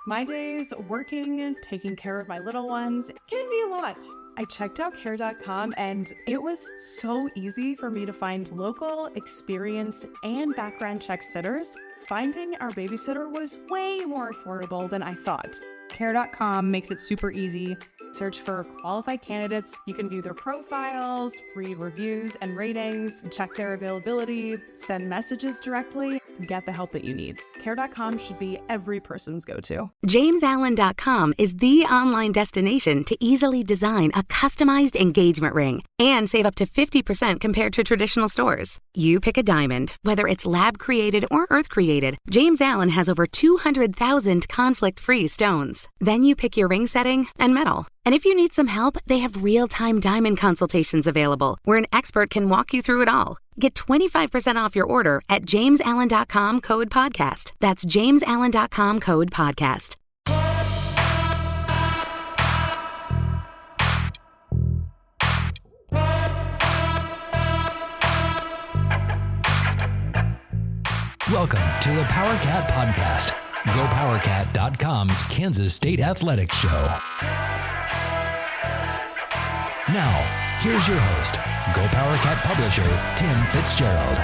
My days working, taking care of my little ones can be a lot. I checked out care.com and it was so easy for me to find local, experienced, and background check sitters. Finding our babysitter was way more affordable than I thought. Care.com makes it super easy. Search for qualified candidates. You can view their profiles, read reviews and ratings, check their availability, send messages directly, and get the help that you need. Care.com should be every person's go-to. JamesAllen.com is the online destination to easily design a customized engagement ring and save up to 50% compared to traditional stores. You pick a diamond, whether it's lab-created or earth-created. James Allen has over 200,000 conflict-free stones. Then you pick your ring setting and metal. And if you need some help, they have real-time diamond consultations available, where an expert can walk you through it all. Get 25% off your order at JamesAllen.com code podcast. That's JamesAllen.com code podcast. Welcome to the Powercat Podcast, GoPowercat.com's Kansas State Athletics Show. Now, here's your host, GoPowercat publisher, Tim Fitzgerald.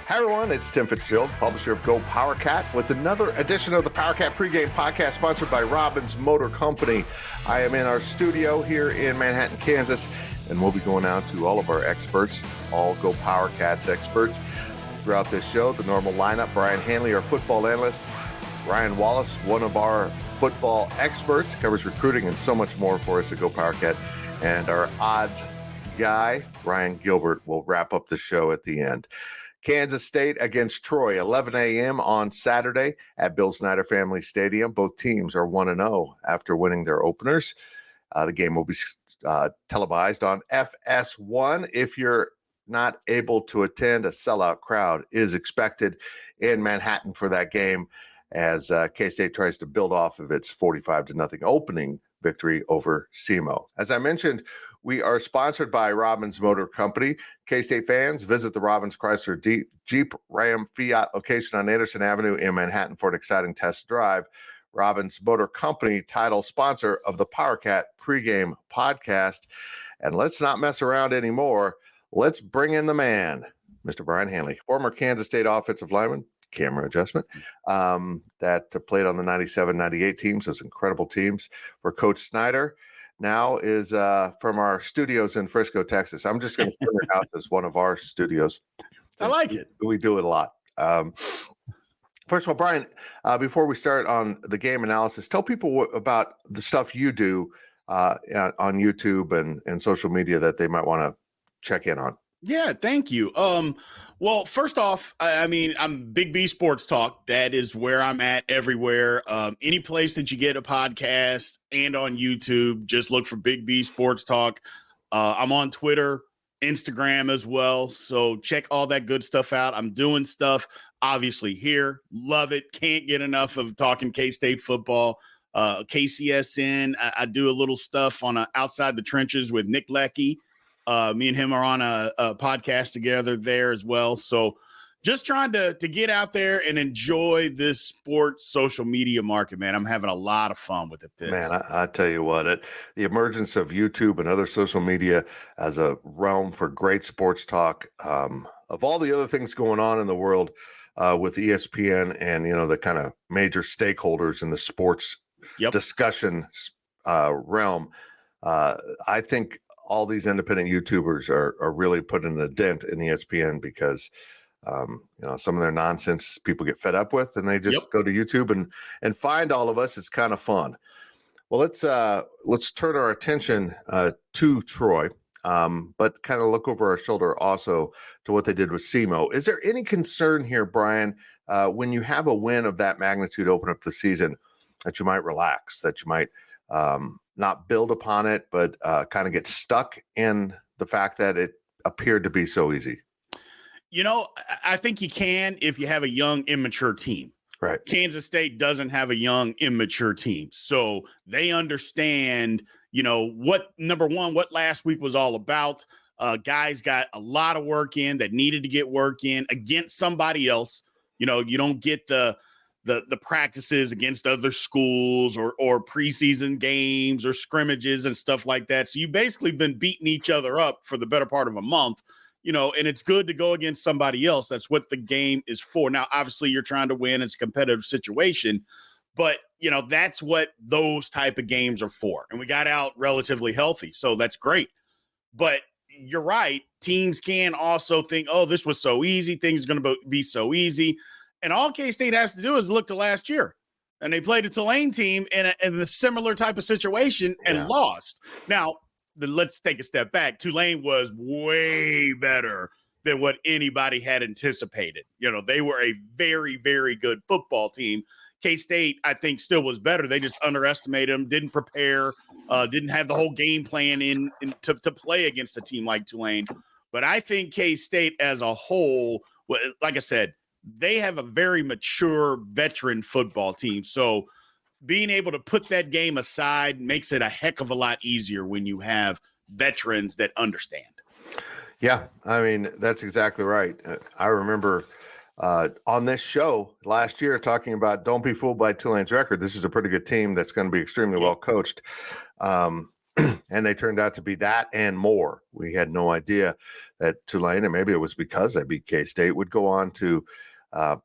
Hi, everyone. It's Tim Fitzgerald, publisher of GoPowercat, with another edition of the Powercat Pregame Podcast, sponsored by Robbins Motor Company. I am in our studio here in Manhattan, Kansas, and we'll be going out to all of our experts, all GoPowercat's experts, throughout this show. The normal lineup: Brien Hanley, our football analyst; Ryan Wallace, one of our football experts, covers recruiting and so much more for us at GoPowercat. And our odds guy, Ryan Gilbert, will wrap up the show at the end. Kansas State against Troy, 11 a.m. on Saturday at Bill Snyder Family Stadium. Both teams are 1-0 after winning their openers. The game will be televised on FS1. If you're not able to attend, a sellout crowd is expected in Manhattan for that game, as K-State tries to build off of its 45-0 opening victory over SEMO. As I mentioned, we are sponsored by Robbins Motor Company. K-State fans, visit the Robbins Chrysler Jeep Ram Fiat location on Anderson Avenue in Manhattan for an exciting test drive. Robbins Motor Company, title sponsor of the Powercat Pregame Podcast. And let's not mess around anymore. Let's bring in the man, Mr. Brien Hanley, former Kansas State offensive lineman, camera adjustment, that played on the 97-98 teams, those incredible teams for Coach Snyder. Now is from our studios in Frisco, Texas. I'm just going to turn it out as one of our studios. I like it. We do it a lot. First of all, Brien, before we start on the game analysis, tell people about the stuff you do on YouTube and social media that they might want to check in on. Yeah, thank you. Well, first off, I mean, I'm Big B Sports Talk. That is where I'm at everywhere. Any place that you get a podcast and on YouTube, just look for Big B Sports Talk. I'm on Twitter, Instagram as well. So check all that good stuff out. I'm doing stuff, obviously, here. Love it. Can't get enough of talking K-State football. KCSN, I do a little stuff on Outside the Trenches with Nick Leckie. Me and him are on a podcast together there as well. So just trying to get out there and enjoy this sports social media market, man. I'm having a lot of fun with it. Man, I tell you what, the emergence of YouTube and other social media as a realm for great sports talk, of all the other things going on in the world with ESPN and, the kind of major stakeholders in the sports discussion realm, I think all these independent YouTubers are really putting a dent in ESPN because, some of their nonsense people get fed up with, and they just go to YouTube and find all of us. It's kind of fun. Well, let's turn our attention to Troy, but kind of look over our shoulder also to what they did with SEMO. Is there any concern here, Brien, when you have a win of that magnitude open up the season, that you might relax, that you might not build upon it, but kind of get stuck in the fact that it appeared to be so easy? I think you can if you have a young, immature team. Right. Kansas State doesn't have a young, immature team. So they understand, what last week was all about. Guys got a lot of work in that needed to get work in against somebody else. You don't get the the practices against other schools or preseason games or scrimmages and stuff like that. So you've basically been beating each other up for the better part of a month, and it's good to go against somebody else. That's what the game is for. Now, obviously you're trying to win. It's a competitive situation, but that's what those type of games are for. And we got out relatively healthy. So that's great. But you're right. Teams can also think, oh, this was so easy. Things are going to be so easy. And all K-State has to do is look to last year. And they played a Tulane team in a similar type of situation and lost. Now, let's take a step back. Tulane was way better than what anybody had anticipated. They were a very, very good football team. K-State, I think, still was better. They just underestimated them, didn't prepare, didn't have the whole game plan to play against a team like Tulane. But I think K-State as a whole, like I said, they have a very mature veteran football team. So being able to put that game aside makes it a heck of a lot easier when you have veterans that understand. Yeah, I mean, that's exactly right. I remember on this show last year talking about don't be fooled by Tulane's record. This is a pretty good team that's going to be extremely well coached. And they turned out to be that and more. We had no idea that Tulane, and maybe it was because they beat K-State, would go on to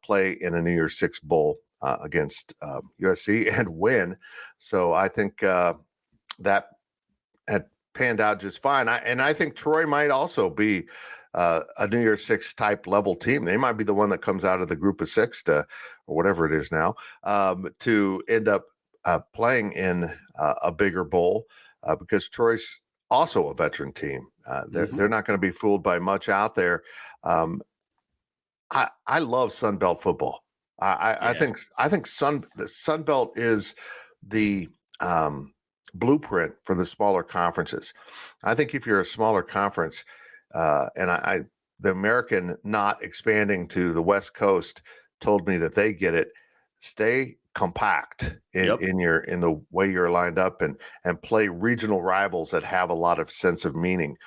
play in a New Year's Six Bowl against USC and win. So I think that had panned out just fine. I think Troy might also be a New Year's Six type level team. They might be the one that comes out of the group of six or whatever it is now to end up playing in a bigger bowl because Troy's also a veteran team. They're not going to be fooled by much out there. I love Sun Belt football. I think the Sun Belt is the blueprint for the smaller conferences. I think if you're a smaller conference, the American not expanding to the West Coast told me that they get it. Stay compact in the way you're lined up and play regional rivals that have a lot of sense of meaning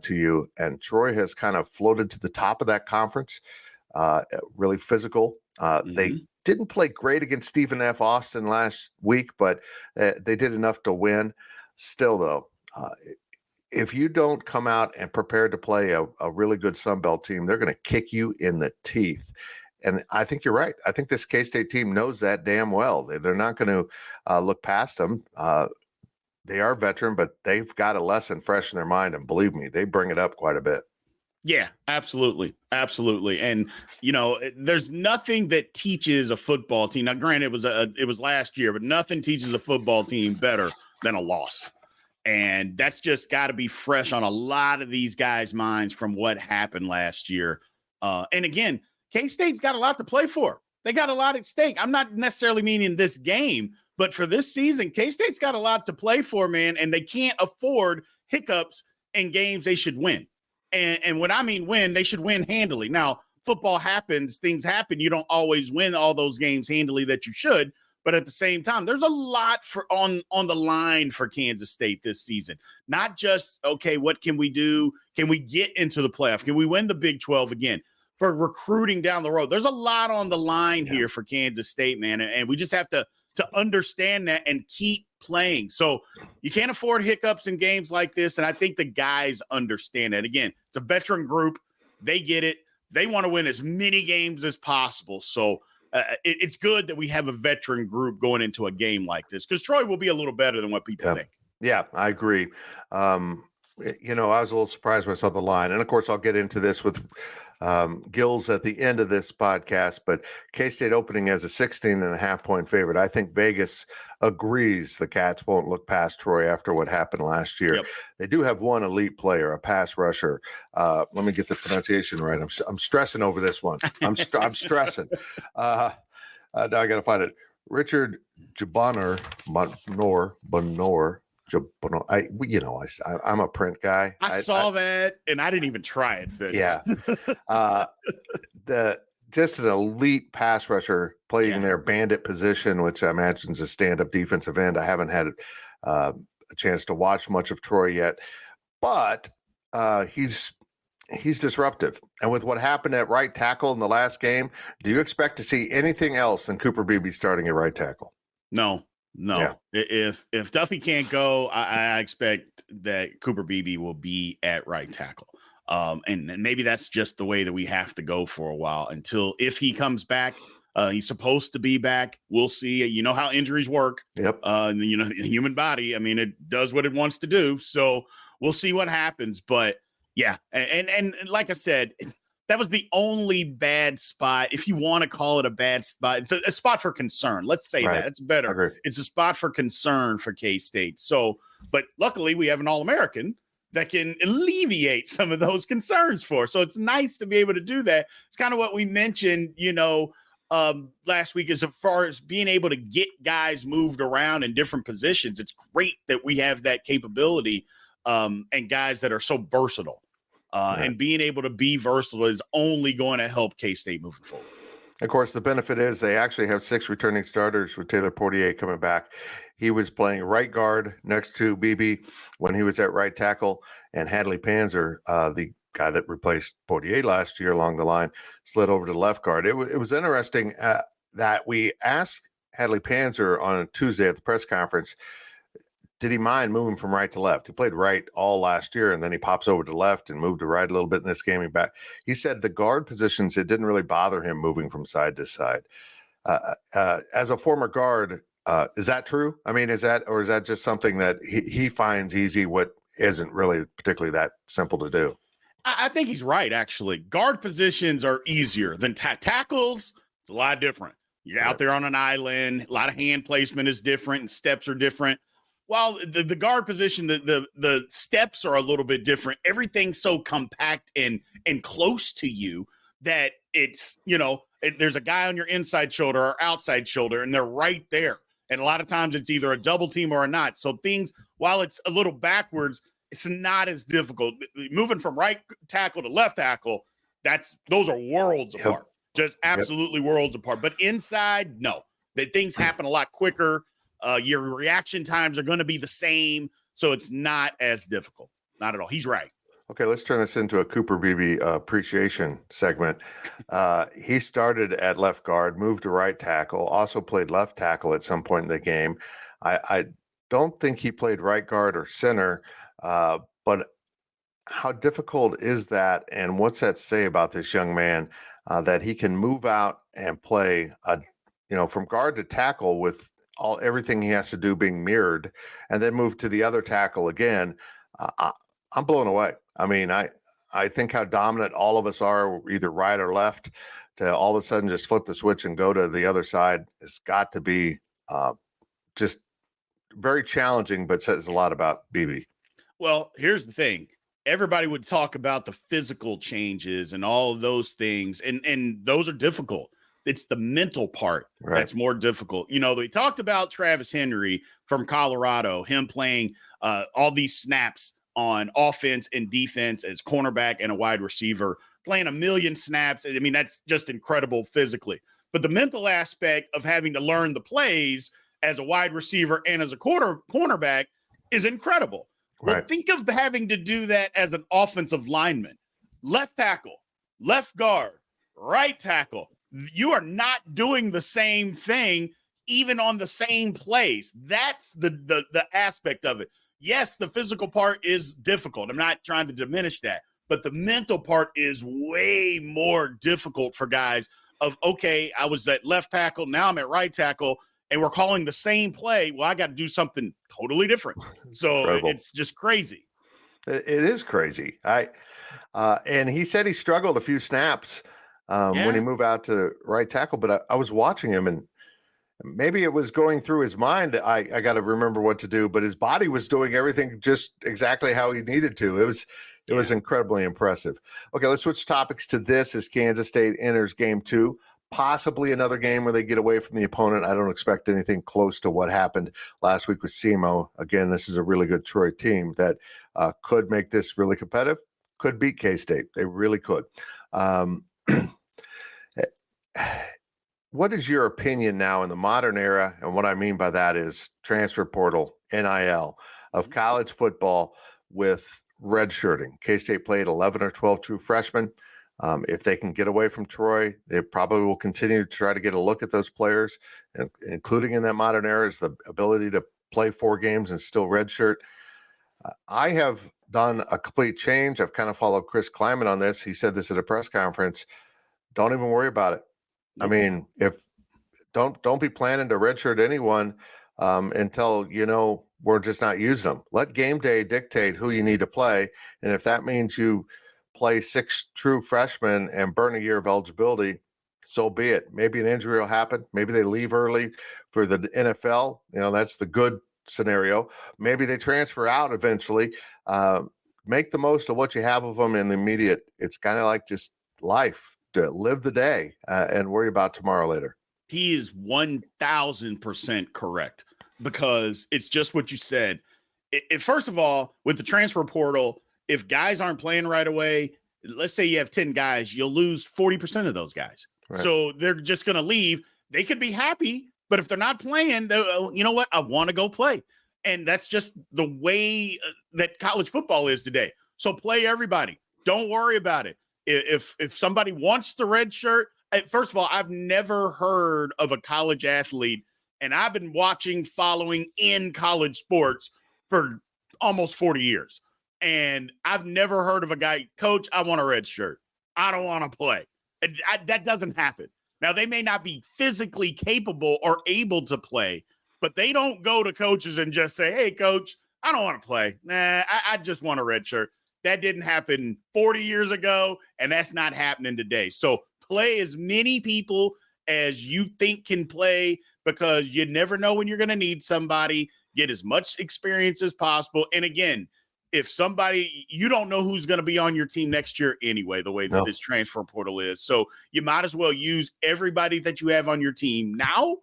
to you. And Troy has kind of floated to the top of that conference. Really physical. They didn't play great against Stephen F. Austin last week, but they did enough to win. Still, though, if you don't come out and prepare to play a really good Sun Belt team, they're going to kick you in the teeth. And I think you're right. I think this K-State team knows that damn well. They're not going to look past them. They are veteran, but they've got a lesson fresh in their mind. And believe me, they bring it up quite a bit. Yeah, absolutely. Absolutely. And, there's nothing that teaches a football team. Now, granted, it was last year, but nothing teaches a football team better than a loss. And that's just got to be fresh on a lot of these guys' minds from what happened last year. And again, K-State's got a lot to play for. They got a lot at stake. I'm not necessarily meaning this game, but for this season, K-State's got a lot to play for, man, and they can't afford hiccups in games they should win. And when I mean win, they should win handily. Now, football happens, things happen. You don't always win all those games handily that you should. But at the same time, there's a lot on the line for Kansas State this season. Not just, okay, what can we do? Can we get into the playoff? Can we win the Big 12 again? For recruiting down the road. There's a lot on the line here for Kansas State, man. And we just have to understand that and keep playing. So you can't afford hiccups in games like this. And I think the guys understand that. Again, it's a veteran group. They get it. They want to win as many games as possible. So it's good that we have a veteran group going into a game like this because Troy will be a little better than what people think. Yeah, I agree. I was a little surprised when I saw the line. And, of course, I'll get into this with Gills at the end of this podcast. But K-State opening as a 16.5-point favorite. I think Vegas agrees the Cats won't look past Troy after what happened last year. Yep. They do have one elite player, a pass rusher. Let me get the pronunciation right. I'm stressing over this one. I'm stressing. Now I got to find it. Richard Jabonor. I'm a print guy. I saw that, and I didn't even try it, Fitz. Yeah. Just an elite pass rusher playing their bandit position, which I imagine is a stand-up defensive end. I haven't had a chance to watch much of Troy yet, but he's he's disruptive. And with what happened at right tackle in the last game, do you expect to see anything else than Cooper Beebe starting at right tackle? No. Yeah. If Duffy can't go, I expect that Cooper Beebe will be at right tackle. And maybe that's just the way that we have to go for a while until if he comes back. He's supposed to be back. We'll see. You know how injuries work. Yep. You know, the human body, I mean, it does what it wants to do. So we'll see what happens. But yeah, and like I said, that was the only bad spot, if you want to call it a bad spot. It's a spot for concern. Let's say that. It's better. It's a spot for concern for K-State. So, but luckily we have an All-American that can alleviate some of those concerns for us. So it's nice to be able to do that. It's kind of what we mentioned, you know, last week, as far as being able to get guys moved around in different positions. It's great that we have that capability and guys that are so versatile. And being able to be versatile is only going to help K-State moving forward. Of course, the benefit is they actually have 6 returning starters with Taylor Portier coming back. He was playing right guard next to Beebe when he was at right tackle, and Hadley Panzer, the guy that replaced Portier last year along the line, slid over to left guard. It was interesting that we asked Hadley Panzer on a Tuesday at the press conference, did he mind moving from right to left? He played right all last year, and then he pops over to left and moved to right a little bit in this game. He said the guard positions, it didn't really bother him moving from side to side. As a former guard, is that true? I mean, is that just something that he finds easy, what isn't really particularly that simple to do? I think he's right, actually. Guard positions are easier than tackles. It's a lot different. You're out there on an island. A lot of hand placement is different, and steps are different. While the guard position, the steps are a little bit different. Everything's so compact and close to you that it's, you know, there's a guy on your inside shoulder or outside shoulder, and they're right there. And a lot of times it's either a double team or a not. So things, while it's a little backwards, it's not as difficult. Moving from right tackle to left tackle, those are worlds apart. Just absolutely worlds apart. But inside, no. That things happen a lot quicker. Your reaction times are going to be the same, so it's not as difficult. Not at all. He's right. Okay, let's turn this into a Cooper Beebe appreciation segment. He started at left guard, moved to right tackle, also played left tackle at some point in the game. I don't think he played right guard or center, but how difficult is that, and what's that say about this young man that he can move out and play, from guard to tackle with everything he has to do being mirrored, and then move to the other tackle again? I'm blown away. I mean, I think how dominant all of us are, either right or left, to all of a sudden just flip the switch and go to the other side. It's got to be just very challenging, but says a lot about Beebe. Well, here's the thing. Everybody would talk about the physical changes and all of those things, and those are difficult. It's the mental part that's more difficult. You know, they talked about Travis Henry from Colorado, him playing all these snaps on offense and defense as cornerback and a wide receiver, playing 1 million snaps. I mean, that's just incredible physically. But the mental aspect of having to learn the plays as a wide receiver and as a cornerback is incredible. Well, think of having to do that as an offensive lineman. Left tackle, left guard, right tackle. You are not doing the same thing even on the same plays. That's the aspect of it. Yes, the physical part is difficult. I'm not trying to diminish that, but the mental part is way more difficult for guys of, okay, I was at left tackle, now I'm at right tackle, and we're calling the same play. Well, I got to do something totally different. So incredible. It's just crazy. It is crazy. And he said he struggled a few snaps when he moved out to right tackle, but I was watching him, and maybe it was going through his mind. I got to remember what to do, but his body was doing everything just exactly how he needed to. It was incredibly impressive. Okay, let's switch topics to this as Kansas State enters game 2. Possibly another game where they get away from the opponent. I don't expect anything close to what happened last week with SEMO. Again, this is a really good Troy team that could make this really competitive, could beat K-State. They really could. What is your opinion now in the modern era? And what I mean by that is transfer portal, NIL, of college football with redshirting. K-State played 11 or 12 true freshmen. If they can get away from Troy, they probably will continue to try to get a look at those players, and including in that modern era is the ability to play 4 games and still redshirt. I have done a complete change. I've kind of followed Chris Kleiman on this. He said this at a press conference. Don't even worry about it. I mean, if don't be planning to redshirt anyone until we're just not using them. Let game day dictate who you need to play, and if that means you play 6 true freshmen and burn a year of eligibility, so be it. Maybe an injury will happen. Maybe they leave early for the NFL. That's the good scenario. Maybe they transfer out eventually. Make the most of what you have of them in the immediate. It's kind of like just life, to live the day and worry about tomorrow later. He is 1,000% correct, because it's just what you said. First of all, with the transfer portal, if guys aren't playing right away, let's say you have 10 guys, you'll lose 40% of those guys. Right. So they're just going to leave. They could be happy, but if they're not playing, you know what? I want to go play. And that's just the way that college football is today. So play everybody. Don't worry about it. If somebody wants the red shirt, first of all, I've never heard of a college athlete, and I've been following in college sports for almost 40 years. And I've never heard of a guy, coach, I want a red shirt. I don't want to play. That doesn't happen. Now, they may not be physically capable or able to play, but they don't go to coaches and just say, hey, coach, I don't want to play. Nah, I just want a red shirt. That didn't happen 40 years ago, and that's not happening today. So play as many people as you think can play, because you never know when you're going to need somebody. Get as much experience as possible. And again, if you don't know who's going to be on your team next year anyway, the way that this transfer portal is. So you might as well use everybody that you have on your team now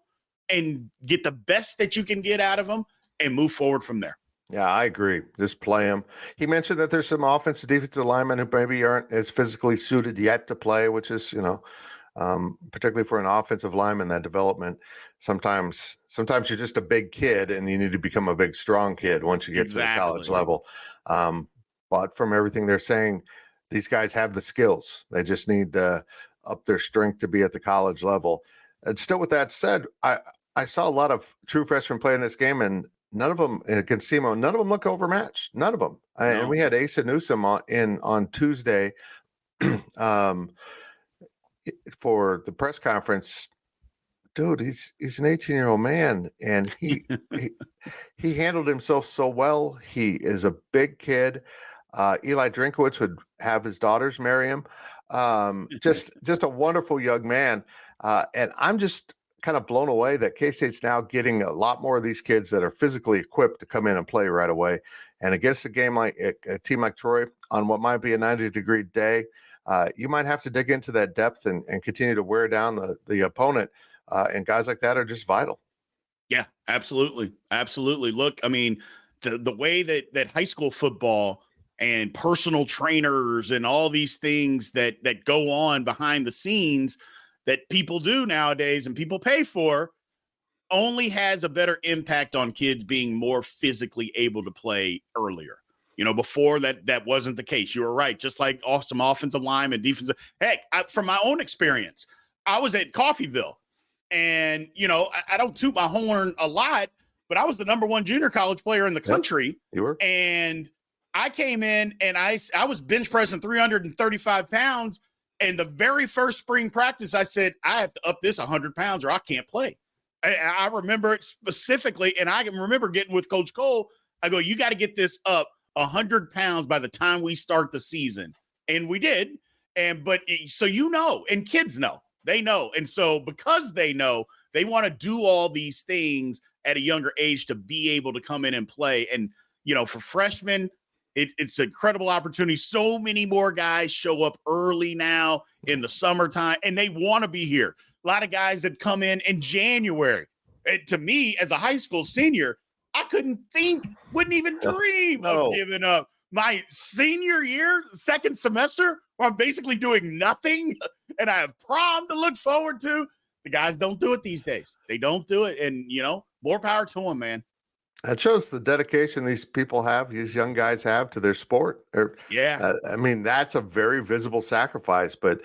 and get the best that you can get out of them and move forward from there. Yeah, I agree. Just play them. He mentioned that there's some offensive, defensive linemen who maybe aren't as physically suited yet to play, which is, particularly for an offensive lineman, that development. Sometimes you're just a big kid and you need to become a big, strong kid once you get to the college level. But from everything they're saying, these guys have the skills. They just need to up their strength to be at the college level. And still, with that said, I saw a lot of true freshmen play in this game, and none of them against SEMO, none of them look overmatched. None of them. No. And we had Asa Newsome on Tuesday for the press conference. Dude, he's an 18-year-old man, and he handled himself so well. He is a big kid. Eli Drinkowitz would have his daughters marry him. Just a wonderful young man. And I'm just kind of blown away that K-State's now getting a lot more of these kids that are physically equipped to come in and play right away. And against a team like Troy, on what might be a 90-degree day, you might have to dig into that depth and continue to wear down the opponent. And guys like that are just vital. Yeah, absolutely. Absolutely. Look, I mean, the way that high school football and personal trainers and all these things that go on behind the scenes that people do nowadays and people pay for only has a better impact on kids being more physically able to play earlier. Before that wasn't the case. You were right. Just like some offensive line and defensive. Heck, from my own experience, I was at Coffeyville, and, I don't toot my horn a lot, but I was the number 1 junior college player in the country. Yep, you were. And I came in and I was bench pressing 335 pounds. And the very first spring practice, I said, I have to up this 100 pounds or I can't play. I remember it specifically, and I can remember getting with Coach Cole. I go, you got to get this up 100 pounds by the time we start the season. And we did. And kids know. They know. And so because they know, they want to do all these things at a younger age to be able to come in and play. And, for freshmen, it's an incredible opportunity. So many more guys show up early now in the summertime, and they want to be here. A lot of guys that come in January. And to me, as a high school senior, I wouldn't even dream of giving up my senior year, second semester, where I'm basically doing nothing, and I have prom to look forward to. The guys don't do it these days. They don't do it, and, more power to them, man. That shows the dedication these young guys have to their sport. Yeah. I mean, that's a very visible sacrifice. But,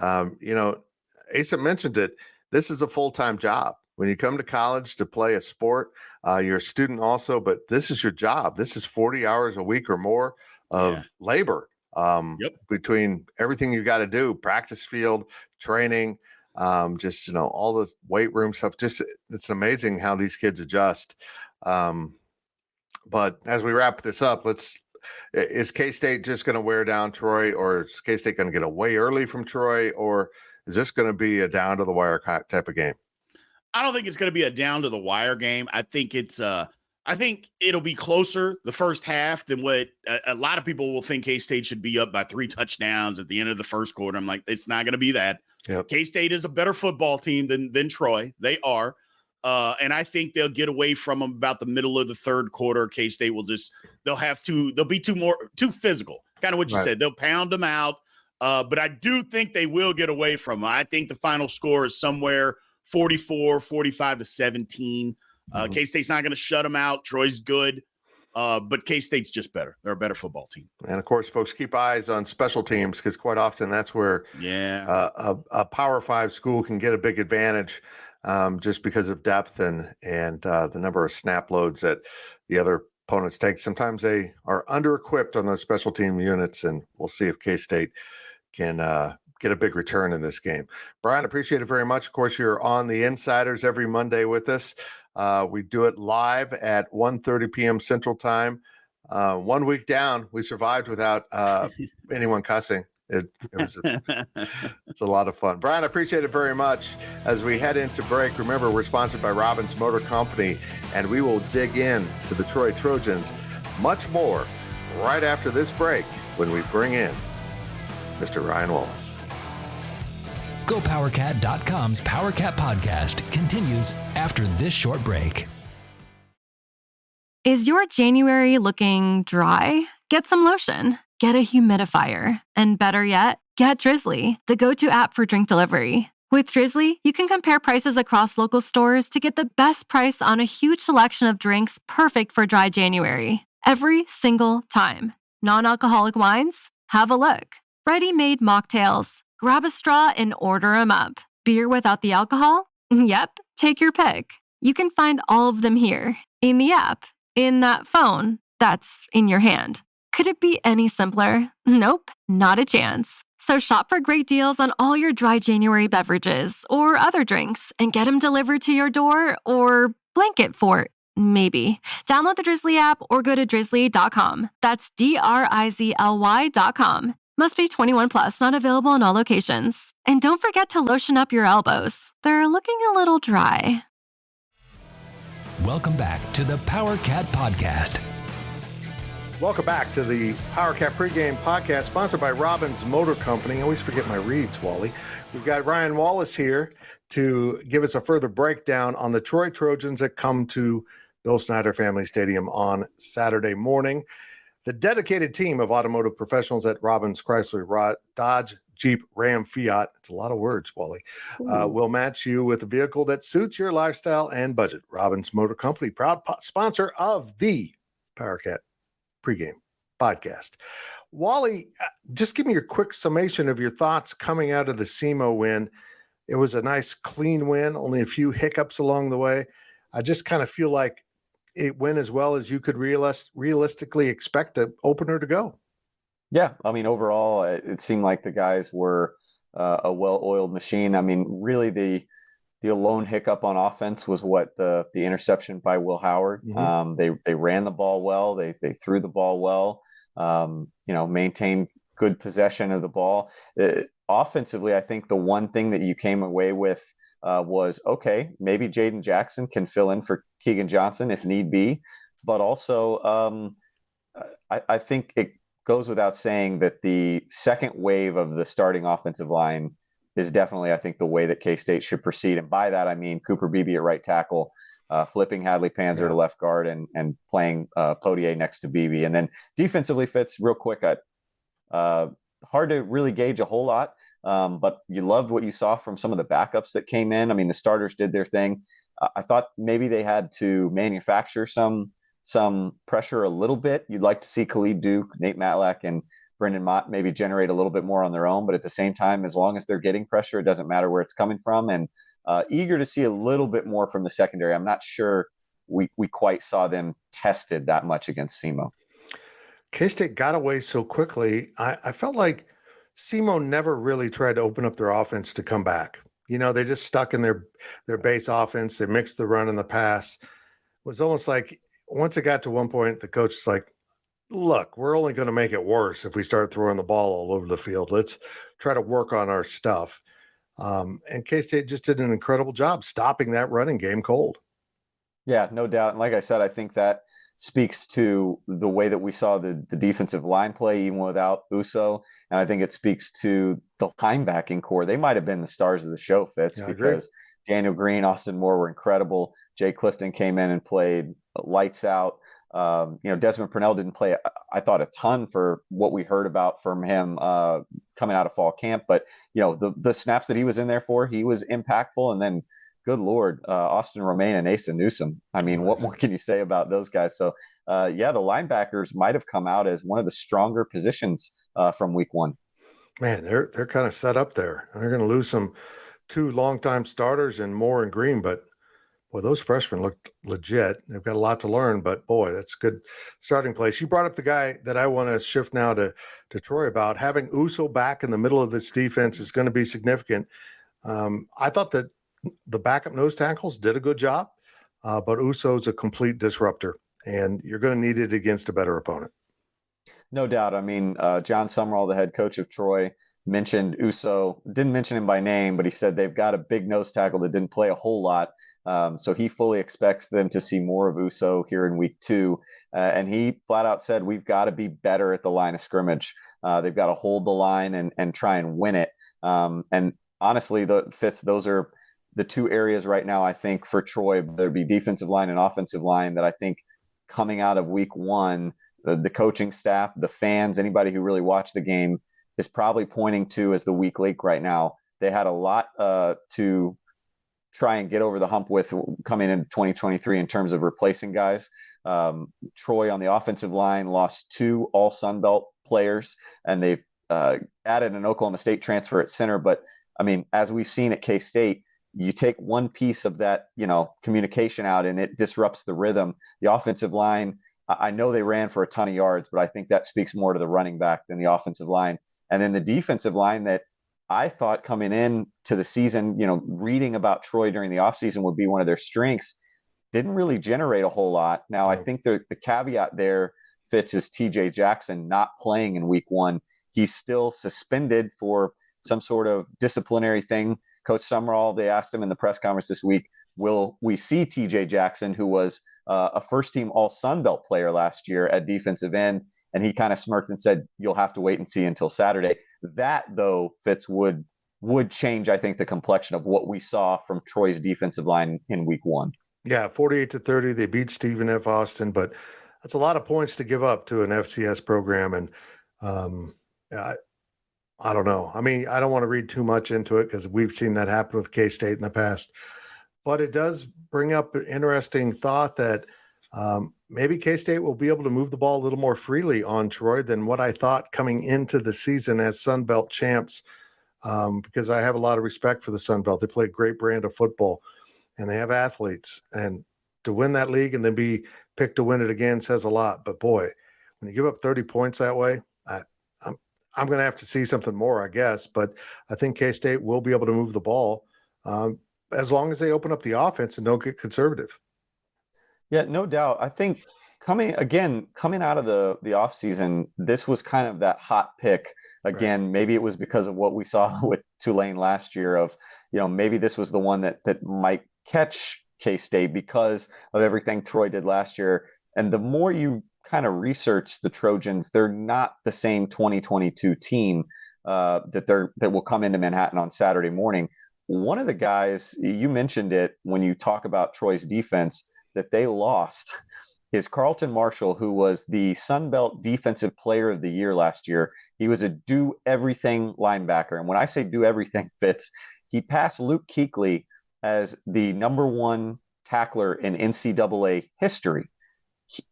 Asa mentioned it. This is a full-time job. When you come to college to play a sport, you're a student also, but this is your job. This is 40 hours a week or more of labor between everything you got to do, practice field, training, all the weight room stuff. Just it's amazing how these kids adjust. But as we wrap this up, is K-State just going to wear down Troy, or is K-State going to get away early from Troy, or is this going to be a down to the wire type of game? I don't think it's going to be a down to the wire game. I think I think it'll be closer the first half than what a lot of people will think K-State should be up by 3 touchdowns at the end of the first quarter. I'm like, it's not going to be that. Yep. K-State is a better football team than Troy. They are. And I think they'll get away from them about the middle of the third quarter. K-State will they'll be too physical. Kind of what you said. They'll pound them out. But I do think they will get away from them. I think the final score is somewhere 45-17. K-State's not going to shut them out. Troy's good. But K-State's just better. They're a better football team. And of course, folks, keep eyes on special teams, because quite often that's where a Power 5 school can get a big advantage, just because of depth and the number of snap loads that the other opponents take. Sometimes they are under-equipped on those special team units, and we'll see if K-State can get a big return in this game. Brien, appreciate it very much. Of course, you're on the Insiders every Monday with us. We do it live at 1:30 p.m. Central Time. 1 week down, we survived without anyone cussing. It's a lot of fun. Brien, I appreciate it very much. As we head into break, remember, we're sponsored by Robbins Motor Company, and we will dig in to the Troy Trojans much more right after this break when we bring in Mr. Ryan Wallace. GoPowercat.com's Powercat Podcast continues after this short break. Is your January looking dry? Get some lotion. Get a humidifier. And better yet, get Drizzly, the go-to app for drink delivery. With Drizzly, you can compare prices across local stores to get the best price on a huge selection of drinks perfect for dry January. Every single time. Non-alcoholic wines? Have a look. Ready-made mocktails? Grab a straw and order them up. Beer without the alcohol? Yep, take your pick. You can find all of them here, in the app, in that phone that's in your hand. Could it be any simpler? Nope, not a chance. So shop for great deals on all your dry January beverages or other drinks and get them delivered to your door or blanket fort, maybe. Download the Drizzly app or go to drizzly.com. That's DRIZLY.com. Must be 21 plus, not available in all locations. And don't forget to lotion up your elbows. They're looking a little dry. Welcome back to the Powercat Podcast. Welcome back to the Powercat Pregame Podcast, sponsored by Robbins Motor Company. I always forget my reads, Wally. We've got Ryan Wallace here to give us a further breakdown on the Troy Trojans that come to Bill Snyder Family Stadium on Saturday morning. The dedicated team of automotive professionals at Robbins Chrysler Dodge Jeep Ram Fiat, it's a lot of words, Wally, will match you with a vehicle that suits your lifestyle and budget. Robbins Motor Company, proud sponsor of the Powercat Pregame Podcast. Wally, just give me your quick summation of your thoughts coming out of the SEMO win. It was a nice, clean win, only a few hiccups along the way. I just kind of feel like it went as well as you could realistically expect an opener to go. Yeah, I mean, overall, it seemed like the guys were a well-oiled machine. I mean, really, the lone hiccup on offense was the interception by Will Howard. Mm-hmm. They ran the ball well. They threw the ball well. Maintained good possession of the ball. Offensively, I think the one thing that you came away with was, okay, maybe Jaden Jackson can fill in for Keegan Johnson if need be. But also, I think it goes without saying that the second wave of the starting offensive line is definitely, I think, the way that K-State should proceed. And by that, I mean Cooper Beebe at right tackle, flipping Hadley Panzer to left guard, and playing Potier next to Beebe. And then defensively, Fitz, real quick, hard to really gauge a whole lot, but you loved what you saw from some of the backups that came in. I mean, the starters did their thing. I thought maybe they had to manufacture some some pressure a little bit. You'd like to see Khalid Duke, Nate Matlack, and Brendan Mott maybe generate a little bit more on their own. But at the same time, as long as they're getting pressure, it doesn't matter where it's coming from. And eager to see a little bit more from the secondary. I'm not sure we quite saw them tested that much against SEMO. K-State got away so quickly. I felt like SEMO never really tried to open up their offense to come back. They just stuck in their base offense. They mixed the run and the pass. It was almost like once it got to one point, the coach is like, look, we're only going to make it worse if we start throwing the ball all over the field. Let's try to work on our stuff. And K-State just did an incredible job stopping that running game cold. Yeah, no doubt. And like I said, I think that speaks to the way that we saw the defensive line play even without Uso. And I think it speaks to the linebacking core. They might have been the stars of the show, Fitz, because Daniel Green, Austin Moore were incredible. Jay Clifton came in and played lights out. Desmond Purnell didn't play, I thought, a ton for what we heard about from him coming out of fall camp. But, the snaps that he was in there for, he was impactful. And then, good Lord, Austin Romaine and Asa Newsome. I mean, what more can you say about those guys? So, the linebackers might have come out as one of the stronger positions from week one. Man, they're kind of set up there. They're going to lose two longtime starters and Moore and Green, but boy, those freshmen looked legit. They've got a lot to learn, but boy, that's a good starting place. You brought up the guy that I want to shift now to Troy about. Having Uso back in the middle of this defense is going to be significant. I thought that the backup nose tackles did a good job, but Uso's a complete disruptor, and you're going to need it against a better opponent. No doubt. I mean, John Summerall, the head coach of Troy, mentioned Uso, didn't mention him by name, but he said they've got a big nose tackle that didn't play a whole lot. So he fully expects them to see more of Uso here in week 2. And he flat out said, we've got to be better at the line of scrimmage. They've got to hold the line and try and win it. And honestly, those are the two areas right now, I think, for Troy, whether it be defensive line and offensive line, that I think coming out of week 1, the coaching staff, the fans, anybody who really watched the game is probably pointing to as the weak link right now. They had a lot to try and get over the hump with coming into 2023 in terms of replacing guys. Troy on the offensive line lost 2 all Sun Belt players, and they've added an Oklahoma State transfer at center. But I mean, as we've seen at K-State, you take one piece of that, communication out and it disrupts the rhythm. The offensive line, I know they ran for a ton of yards, but I think that speaks more to the running back than the offensive line. And then the defensive line that I thought coming in to the season, reading about Troy during the offseason would be one of their strengths, didn't really generate a whole lot. Now, I think the caveat there, Fitz, is TJ Jackson not playing in week 1. He's still suspended for some sort of disciplinary thing. Coach Summerall, they asked him in the press conference this week, will we see TJ Jackson, who was a first-team All-Sun Belt player last year at defensive end? And he kind of smirked and said, you'll have to wait and see until Saturday. That, though, Fitz, would change, I think, the complexion of what we saw from Troy's defensive line in week 1. Yeah, 48-30, they beat Stephen F. Austin, but that's a lot of points to give up to an FCS program. And I don't know. I mean, I don't want to read too much into it because we've seen that happen with K-State in the past. But it does bring up an interesting thought that maybe K-State will be able to move the ball a little more freely on Troy than what I thought coming into the season as Sun Belt champs, because I have a lot of respect for the Sun Belt. They play a great brand of football, and they have athletes. And to win that league and then be picked to win it again says a lot. But, boy, when you give up 30 points that way, I'm going to have to see something more, I guess. But I think K-State will be able to move the ball as long as they open up the offense and don't get conservative. Yeah, no doubt. I think coming out of the offseason, this was kind of that hot pick. Again, right. Maybe it was because of what we saw with Tulane last year of, maybe this was the one that might catch K-State because of everything Troy did last year. And the more you kind of research the Trojans, they're not the same 2022 team that will come into Manhattan on Saturday morning. One of the guys, you mentioned it when you talk about Troy's defense, that they lost is Carlton Marshall, who was the Sun Belt Defensive Player of the Year last year. He was a do-everything linebacker. And when I say do everything, Fitz, he passed Luke Kuechly as the number 1 tackler in NCAA history.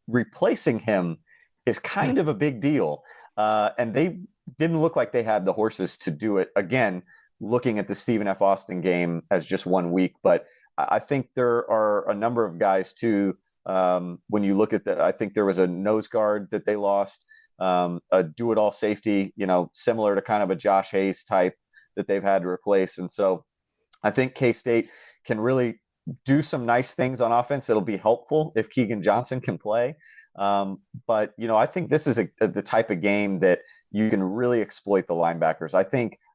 replacing him is kind of a big deal. And they didn't look like they had the horses to do it. Again, looking at the Stephen F. Austin game as just 1 week, but I think there are a number of guys too. When you look at I think there was a nose guard that they lost, a do-it-all safety, similar to kind of a Josh Hayes type that they've had to replace. And so I think K-State can really do some nice things on offense. It'll be helpful if Keegan Johnson can play. But, I think this is the type of game that you can really exploit the linebackers.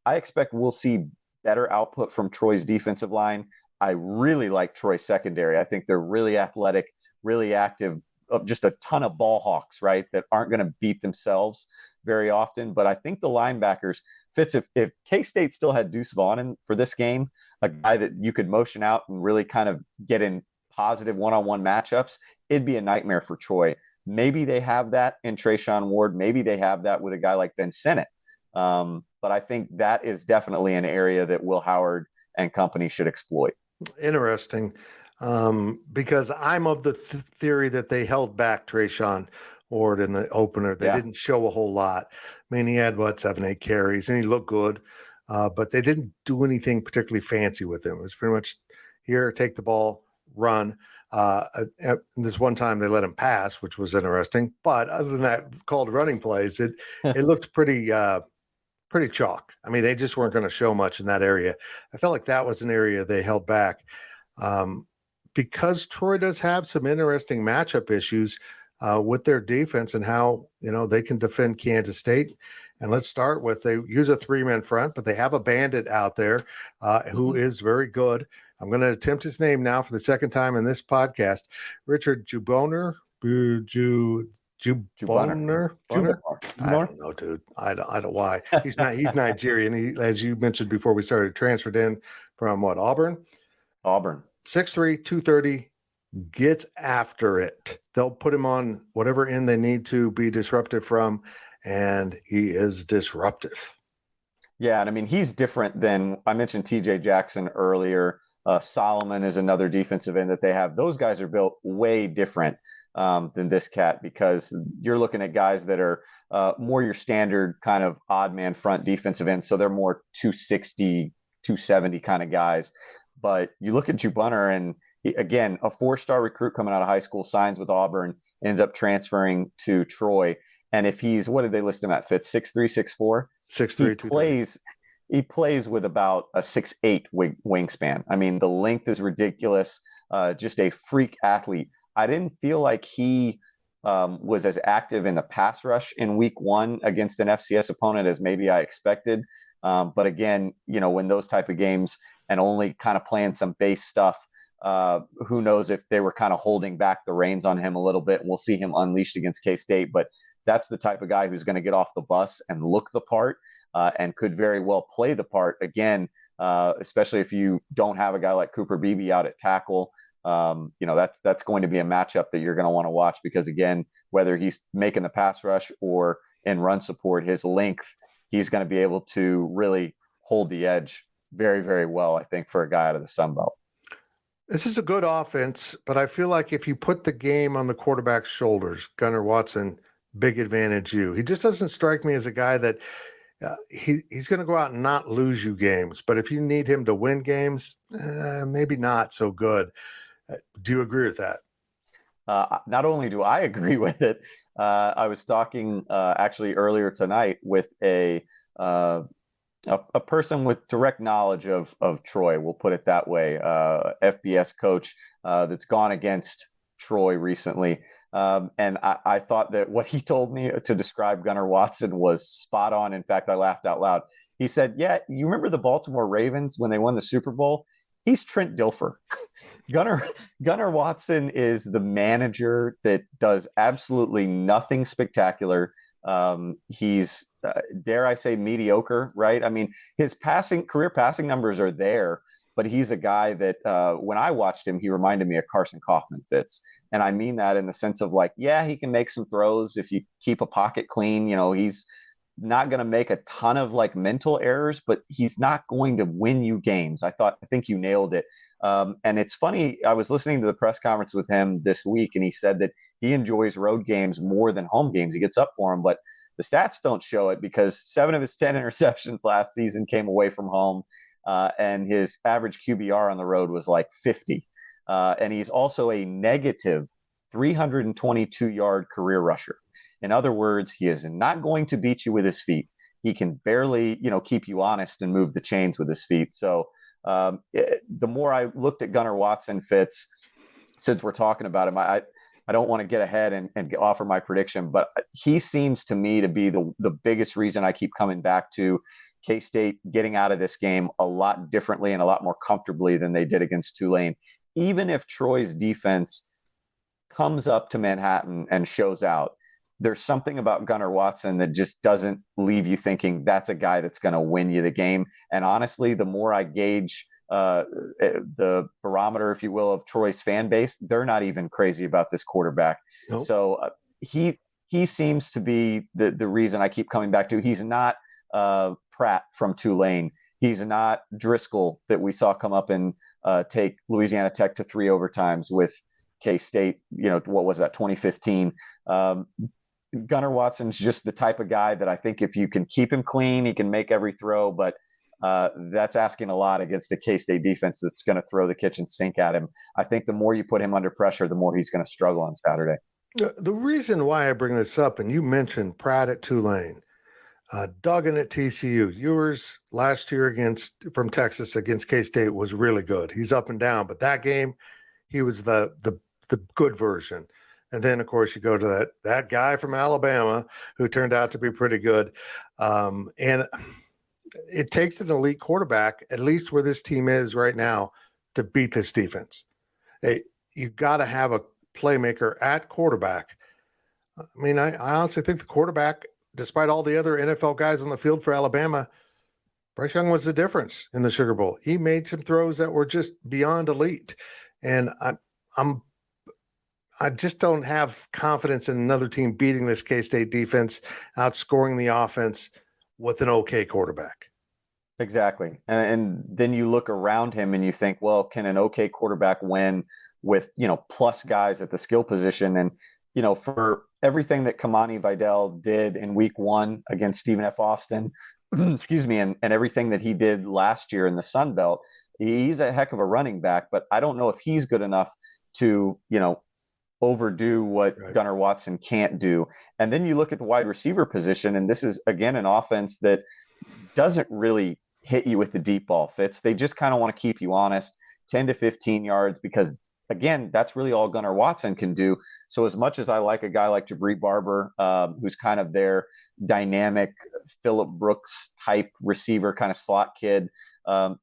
I expect we'll see better output from Troy's defensive line. I really like Troy's secondary. I think they're really athletic, really active, just a ton of ball hawks, right, that aren't going to beat themselves very often. But I think the linebackers, Fitz, if K-State still had Deuce Vaughn for this game, a guy that you could motion out and really kind of get in positive one-on-one matchups, it'd be a nightmare for Troy. Maybe they have that in Trayshawn Ward. Maybe they have that with a guy like Ben Sennett. But I think that is definitely an area that Will Howard and company should exploit. Interesting. Because I'm of the theory that they held back Trayshawn Ward in the opener. They didn't show a whole lot. I mean, he had 7-8 carries and he looked good, but they didn't do anything particularly fancy with him. It was pretty much here, take the ball, run. This one time they let him pass, which was interesting. But other than that, called running plays, it looked pretty chalk. I mean, they just weren't going to show much in that area. I felt like that was an area they held back. Because Troy does have some interesting matchup issues with their defense and how, they can defend Kansas State. And let's start with, they use a 3-man front, but they have a bandit out there who is very good. I'm going to attempt his name now for the second time in this podcast. Richard Jubonner. Jubonner? I don't know, dude. I don't why. He's Nigerian. He, as you mentioned before we started, transferred in from Auburn? Auburn. 6'3", 230, gets after it. They'll put him on whatever end they need to be disruptive from, and he is disruptive. Yeah, and I mean, he's different than, I mentioned TJ Jackson earlier. Solomon is another defensive end that they have. Those guys are built way different than this cat, because you're looking at guys that are more your standard kind of odd man front defensive ends. So they're more 260, 270 kind of guys. But you look at Jubunner, and again, a 4-star recruit coming out of high school, signs with Auburn, ends up transferring to Troy. And if he's, what did they list him at, Fitz? 6'3", 6'4"? 6'3", he plays with about a 6'8" wingspan. I mean, the length is ridiculous. Just a freak athlete. I didn't feel like he was as active in the pass rush in week 1 against an FCS opponent as maybe I expected. But again, when those type of games and only kind of playing some base stuff, who knows if they were kind of holding back the reins on him a little bit, and we'll see him unleashed against K-State. But that's the type of guy who's going to get off the bus and look the part and could very well play the part again, especially if you don't have a guy like Cooper Beebe out at tackle. That's going to be a matchup that you're going to want to watch, because again, whether he's making the pass rush or in run support, his length, he's going to be able to really hold the edge very, very well, I think, for a guy out of the Sun Belt. This is a good offense, but I feel like if you put the game on the quarterback's shoulders, Gunnar Watson, big advantage you. He just doesn't strike me as a guy that he's going to go out and not lose you games. But if you need him to win games, maybe not so good. Do you agree with that? Not only do I agree with it, I was talking actually earlier tonight with a person with direct knowledge of Troy, we'll put it that way, FBS coach that's gone against Troy recently. And I thought that what he told me to describe Gunnar Watson was spot on. In fact, I laughed out loud. He said, yeah, you remember the Baltimore Ravens when they won the Super Bowl? He's Trent Dilfer. Gunnar Watson is the manager that does absolutely nothing spectacular. He's, dare I say, mediocre, right? I mean, his career passing numbers are there, but he's a guy that when I watched him, he reminded me of Carson Kaufman, Fitz. And I mean that in the sense of like, yeah, he can make some throws if you keep a pocket clean. He's not going to make a ton of like mental errors, but he's not going to win you games. I think you nailed it. And it's funny, I was listening to the press conference with him this week, and he said that he enjoys road games more than home games. He gets up for them, but the stats don't show it, because 7 of his 10 interceptions last season came away from home. And his average QBR on the road was like 50. And he's also a negative 322-yard career rusher. In other words, he is not going to beat you with his feet. He can barely, keep you honest and move the chains with his feet. So the more I looked at Gunnar Watson, Fitz, since we're talking about him, I don't want to get ahead and offer my prediction, but he seems to me to be the biggest reason I keep coming back to K-State getting out of this game a lot differently and a lot more comfortably than they did against Tulane. Even if Troy's defense comes up to Manhattan and shows out, there's something about Gunnar Watson that just doesn't leave you thinking that's a guy that's going to win you the game. And honestly, the more I gauge the barometer, if you will, of Troy's fan base, they're not even crazy about this quarterback. Nope. So he seems to be the reason I keep coming back to. He's not Pratt from Tulane. He's not Driscoll that we saw come up and take Louisiana Tech to 3 overtimes with K-State, what was that, 2015. Gunnar Watson's just the type of guy that I think if you can keep him clean, he can make every throw, but that's asking a lot against a K-State defense that's going to throw the kitchen sink at him. I think the more you put him under pressure, the more he's going to struggle on Saturday. The reason why I bring this up, and you mentioned Pratt at Tulane, Duggan at TCU, yours last year from Texas against K-State was really good. He's up and down, but that game, he was the good version. And then, of course, you go to that guy from Alabama who turned out to be pretty good. And it takes an elite quarterback, at least where this team is right now, to beat this defense. You got to have a playmaker at quarterback. I mean, I honestly think the quarterback, despite all the other NFL guys on the field for Alabama, Bryce Young was the difference in the Sugar Bowl. He made some throws that were just beyond elite. And I just don't have confidence in another team beating this K-State defense, outscoring the offense with an okay quarterback. Exactly. And then you look around him and you think, well, can an okay quarterback win with, plus guys at the skill position? And, for everything that Kamani Vidal did in week 1 against Stephen F. Austin, excuse me, and everything that he did last year in the Sun Belt, he's a heck of a running back, but I don't know if he's good enough to, overdo what Gunnar Watson can't do. And then you look at the wide receiver position, and this is, again, an offense that doesn't really hit you with the deep ball, Fitz. They just kind of want to keep you honest, 10 to 15 yards, because, again, that's really all Gunnar Watson can do. So as much as I like a guy like Jabri Barber, who's kind of their dynamic Phillip Brooks type receiver, kind of slot kid,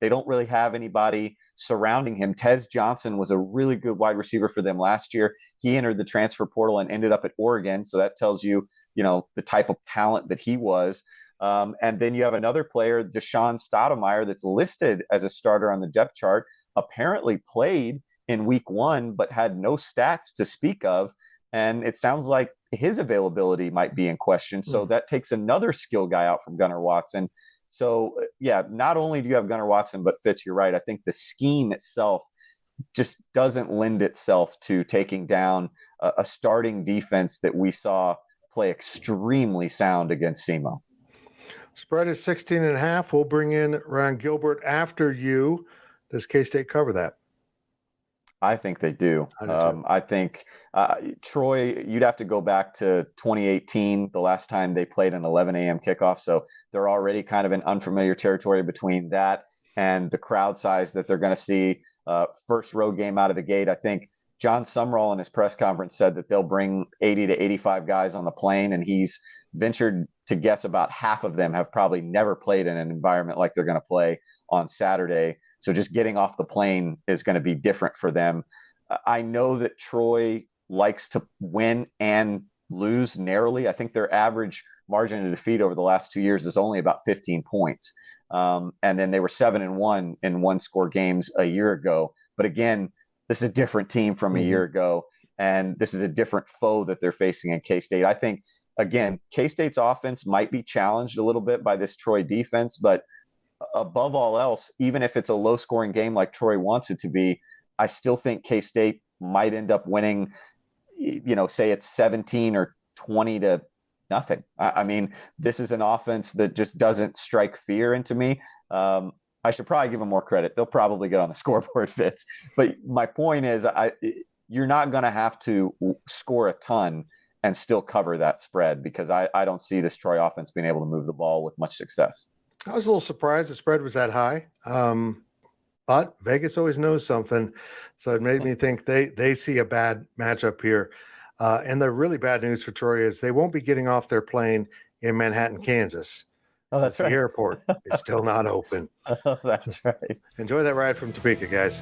they don't really have anybody surrounding him. Tez Johnson was a really good wide receiver for them last year. He entered the transfer portal and ended up at Oregon. So that tells you, the type of talent that he was. And then you have another player, Deshaun Stoudemire, that's listed as a starter on the depth chart, apparently played in week 1, but had no stats to speak of. And it sounds like his availability might be in question. So that takes another skill guy out from Gunnar Watson. So, yeah, not only do you have Gunnar Watson, but Fitz, you're right. I think the scheme itself just doesn't lend itself to taking down a starting defense that we saw play extremely sound against SEMO. Spread is 16.5. We'll bring in Ryan Gilbert after you. Does K-State cover that? I think they do. I think Troy, you'd have to go back to 2018, the last time they played an 11 a.m. kickoff. So they're already kind of in unfamiliar territory between that and the crowd size that they're going to see. First road game out of the gate. I think John Sumrall in his press conference said that they'll bring 80 to 85 guys on the plane, and he's ventured to guess about half of them have probably never played in an environment like they're going to play on Saturday. So just getting off the plane is going to be different for them. I know that Troy likes to win and lose narrowly. I think their average margin of defeat over the last 2 years is only about 15 points. And then they were 7-1 in one-score games a year ago. But again, this is a different team from a year ago, and this is a different foe that they're facing in K-State. I think again, K-State's offense might be challenged a little bit by this Troy defense, but above all else, even if it's a low-scoring game like Troy wants it to be, I still think K-State might end up winning, say it's 17 or 20 to nothing. I mean, this is an offense that just doesn't strike fear into me. I should probably give them more credit. They'll probably get on the scoreboard, Fitz. But my point is, you're not going to have to score a ton and still cover that spread, because I don't see this Troy offense being able to move the ball with much success. I was a little surprised the spread was that high, but Vegas always knows something. So it made me think they see a bad matchup here. And the really bad news for Troy is they won't be getting off their plane in Manhattan, Kansas. Oh, that's right. The airport is still not open. Oh, that's right. Enjoy that ride from Topeka, guys.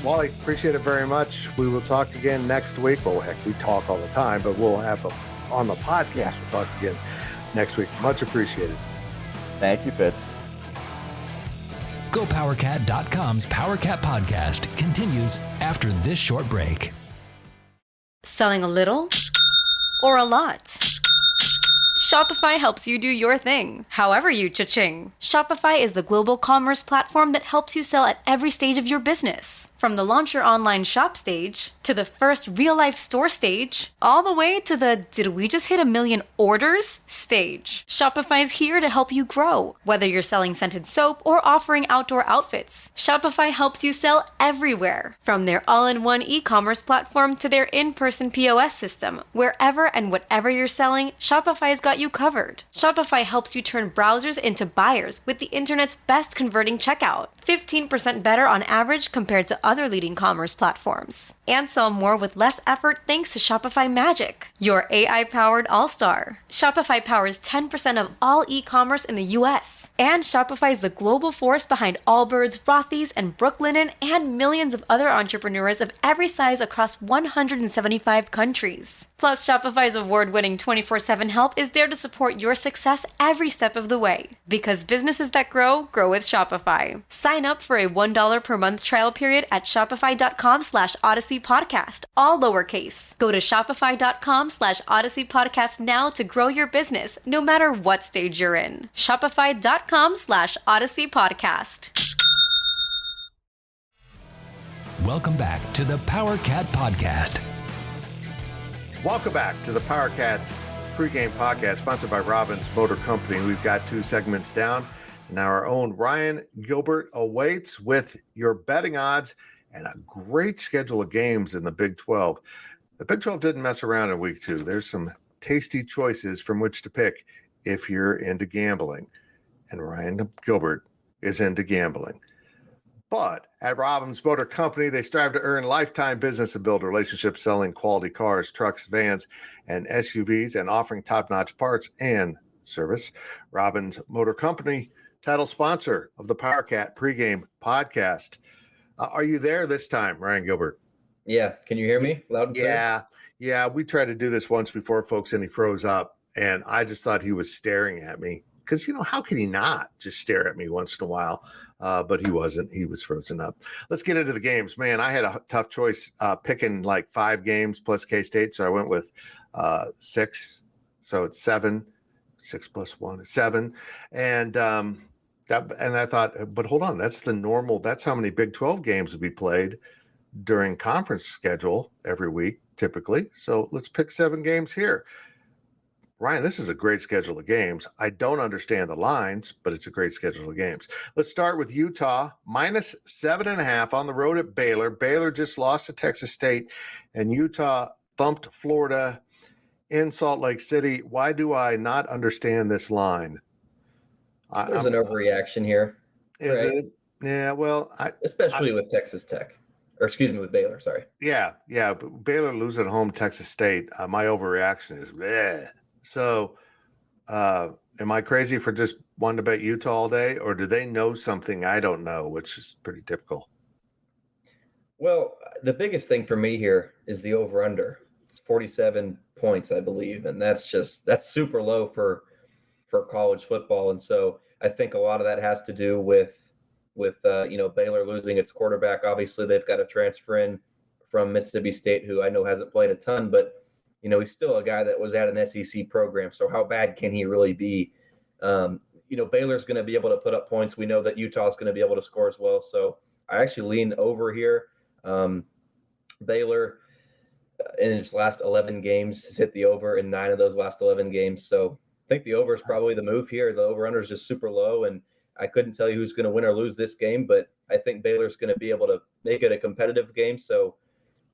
Wally, appreciate it very much. We will talk again next week. Well, heck, we talk all the time, but we'll have on the podcast. We'll talk again next week. Much appreciated. Thank you, Fitz. GoPowercat.com's Powercat Podcast continues after this short break. Selling a little or a lot? Shopify helps you do your thing, however you cha-ching. Shopify is the global commerce platform that helps you sell at every stage of your business. From the launch your online shop stage, to the first real-life store stage, all the way to the did we just hit 1 million orders stage. Shopify is here to help you grow. Whether you're selling scented soap or offering outdoor outfits, Shopify helps you sell everywhere. From their all-in-one e-commerce platform to their in-person POS system, wherever and whatever you're selling, Shopify's got you covered. Shopify helps you turn browsers into buyers with the internet's best converting checkout. 15% better on average compared to other leading commerce platforms. And sell more with less effort thanks to Shopify Magic, your AI-powered all-star. Shopify powers 10% of all e-commerce in the US. And Shopify is the global force behind Allbirds, Rothy's, and Brooklinen, and millions of other entrepreneurs of every size across 175 countries. Plus, Shopify's award-winning 24/7 help is there to support your success every step of the way. Because businesses that grow with Shopify. Sign up for a $1 per month trial period at shopify.com/Odyssey Podcast, all lowercase. Go to shopify.com/Odyssey Podcast now to grow your business, no matter what stage you're in. Shopify.com/Odyssey Podcast. Welcome back to the Powercat Podcast. Welcome back to the Powercat Pregame Podcast, sponsored by Robbins Motor Company. We've got 2 segments down. Now our own Ryan Gilbert awaits with your betting odds and a great schedule of games in the Big 12. The Big 12 didn't mess around in week 2. There's some tasty choices from which to pick if you're into gambling. And Ryan Gilbert is into gambling. But at Robbins Motor Company, they strive to earn lifetime business and build relationships selling quality cars, trucks, vans, and SUVs, and offering top-notch parts and service. Robbins Motor Company, title sponsor of the Powercat Pregame Podcast. Are you there this time, Ryan Gilbert? Yeah. Can you hear me loud and clear? Yeah. We tried to do this once before, folks, and he froze up. And I just thought he was staring at me. Because, how can he not just stare at me once in a while? But he wasn't. He was frozen up. Let's get into the games. Man, I had a tough choice picking like 5 games plus K-State. So I went with 6. So it's 7. 6 plus 1 is 7. And I thought, but hold on, that's the normal. That's how many Big 12 games would be played during conference schedule every week, typically. So let's pick 7 games here. Ryan, this is a great schedule of games. I don't understand the lines, but it's a great schedule of games. Let's start with Utah, minus 7.5 on the road at Baylor. Baylor just lost to Texas State, and Utah thumped Florida in Salt Lake City. Why do I not understand this line? There's an overreaction here. Is it? Yeah, well. Especially with Texas Tech. Or excuse me, with Baylor, sorry. Yeah. But Baylor losing at home to Texas State, my overreaction is bleh. So, am I crazy for just wanting to bet Utah all day, or do they know something I don't know, which is pretty typical? Well, the biggest thing for me here is the over/under. It's 47 points, I believe, and that's super low for college football. And so I think a lot of that has to do with Baylor losing its quarterback. Obviously, they've got a transfer in from Mississippi State, who I know hasn't played a ton, but he's still a guy that was at an SEC program. So how bad can he really be? Baylor's going to be able to put up points. We know that Utah's going to be able to score as well. So I actually lean over here. Baylor in its last 11 games has hit the over in 9 of those last 11 games. So I think the over is probably the move here. The over-under is just super low, and I couldn't tell you who's going to win or lose this game, but I think Baylor's going to be able to make it a competitive game. So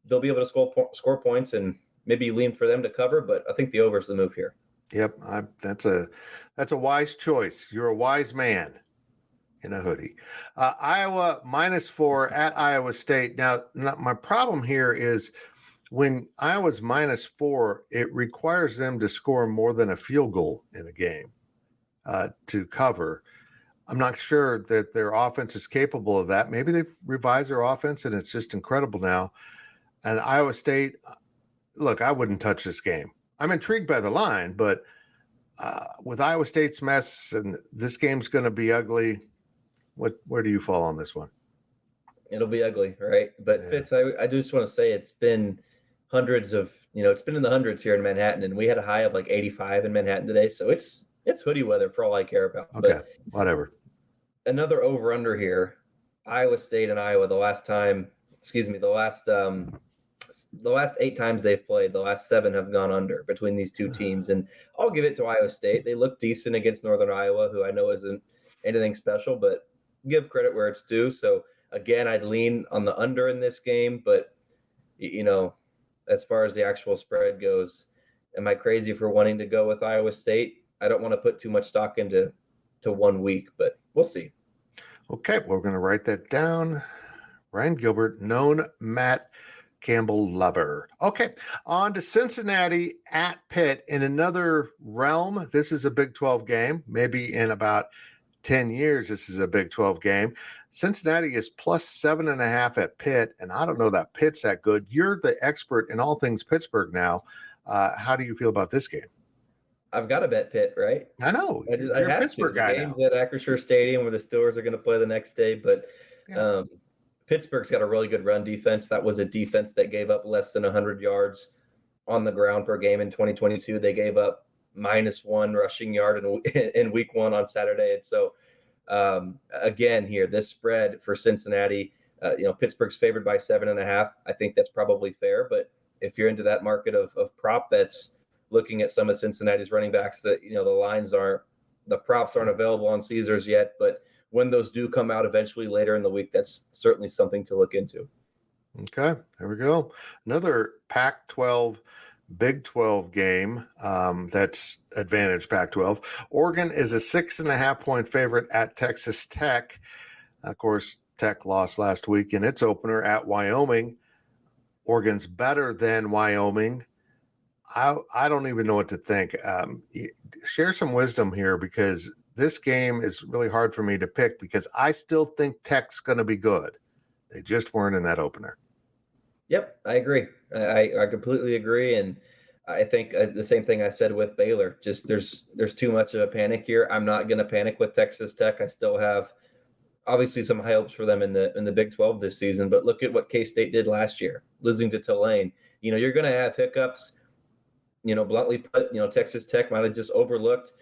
they'll be able to score points and maybe lean for them to cover, but I think the over is the move here. Yep, that's a wise choice. You're a wise man in a hoodie. Iowa -4 at Iowa State. Now, my problem here is when Iowa's -4, it requires them to score more than a field goal in a game to cover. I'm not sure that their offense is capable of that. Maybe they've revised their offense and it's just incredible now. And Iowa State, look, I wouldn't touch this game. I'm intrigued by the line, but with Iowa State's mess and this game's going to be ugly, where do you fall on this one? It'll be ugly, right? But yeah. Fitz, I just want to say it's been it's been in the hundreds here in Manhattan, and we had a high of like 85 in Manhattan today. So it's hoodie weather for all I care about. Okay, but whatever. Another over-under here, Iowa State and Iowa, the last 8 times they've played, the last 7 have gone under between these two teams. And I'll give it to Iowa State. They look decent against Northern Iowa, who I know isn't anything special, but give credit where it's due. So again, I'd lean on the under in this game, but as far as the actual spread goes, am I crazy for wanting to go with Iowa State? I don't want to put too much stock into 1 week, but we'll see. Okay, we're going to write that down. Ryan Gilbert, known Matt Campbell lover. Okay, on to Cincinnati at Pitt in another realm. This is a Big 12 game. Maybe in about 10 years, this is a Big 12 game. Cincinnati is +7.5 at Pitt, and I don't know that Pitt's that good. You're the expert in all things Pittsburgh now. How do you feel about this game? I've got to bet Pitt, right? I know. You're a Pittsburgh guy now. Games at Acrisure Stadium where the Steelers are going to play the next day, but Pittsburgh's got a really good run defense. That was a defense that gave up less than 100 yards on the ground per game in 2022. They gave up -1 rushing yard in week 1 on Saturday. And so, again, here, this spread for Cincinnati, Pittsburgh's favored by 7.5. I think that's probably fair. But if you're into that market of prop bets, looking at some of Cincinnati's running backs, that the props aren't available on Caesars yet, but when those do come out eventually later in the week, that's certainly something to look into. Okay, there we go. Another Pac-12, Big 12 game. That's advantage Pac-12. Oregon is a 6.5-point favorite at Texas Tech. Of course, Tech lost last week in its opener at Wyoming. Oregon's better than Wyoming. I don't even know what to think. Share some wisdom here, because this game is really hard for me to pick, because I still think Tech's going to be good. They just weren't in that opener. Yep, I agree. I completely agree, and I think the same thing I said with Baylor. Just there's too much of a panic here. I'm not going to panic with Texas Tech. I still have obviously some high hopes for them in the Big 12 this season. But look at what K-State did last year, losing to Tulane. You're going to have hiccups. Bluntly put, Texas Tech might have just overlooked,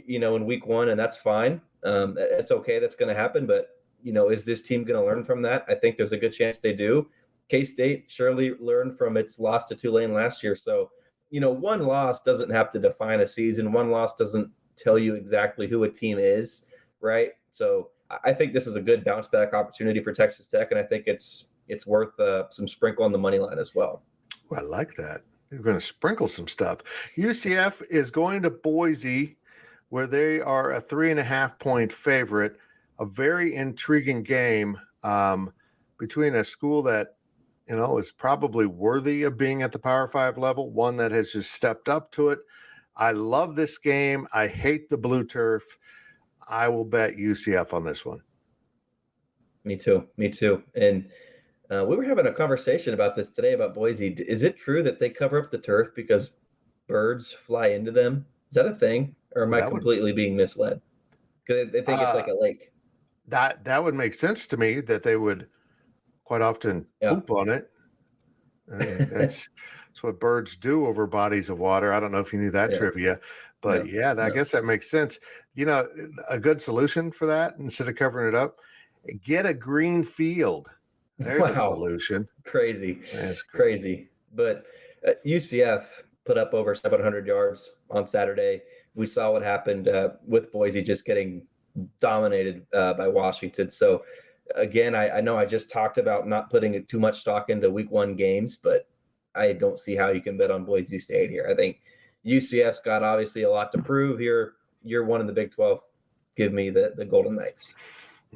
in week 1, and that's fine. It's okay. That's going to happen. But, is this team going to learn from that? I think there's a good chance they do. K-State surely learned from its loss to Tulane last year. So, one loss doesn't have to define a season. One loss doesn't tell you exactly who a team is, right? So I think this is a good bounce back opportunity for Texas Tech, and I think it's worth some sprinkle on the money line as well. Well, I like that. You're going to sprinkle some stuff. UCF is going to Boise, where they are a 3.5-point favorite. A very intriguing game between a school that, is probably worthy of being at the Power 5 level, one that has just stepped up to it. I love this game. I hate the blue turf. I will bet UCF on this one. Me too. And we were having a conversation about this today about Boise. Is it true that they cover up the turf because birds fly into them? Is that a thing? Or am I completely being misled? Because they think it's like a lake. That would make sense to me, that they would quite often poop on it. That's what birds do over bodies of water. I don't know if you knew that trivia, but I guess that makes sense. A good solution for that, instead of covering it up, get a green field. There's a solution. Crazy. That's crazy. But UCF put up over 700 yards on Saturday. We saw what happened with Boise just getting dominated by Washington. So again, I know I just talked about not putting too much stock into week 1 games, but I don't see how you can bet on Boise State here. I think UCF's got obviously a lot to prove here. Year 1 in the Big 12. Give me the Golden Knights.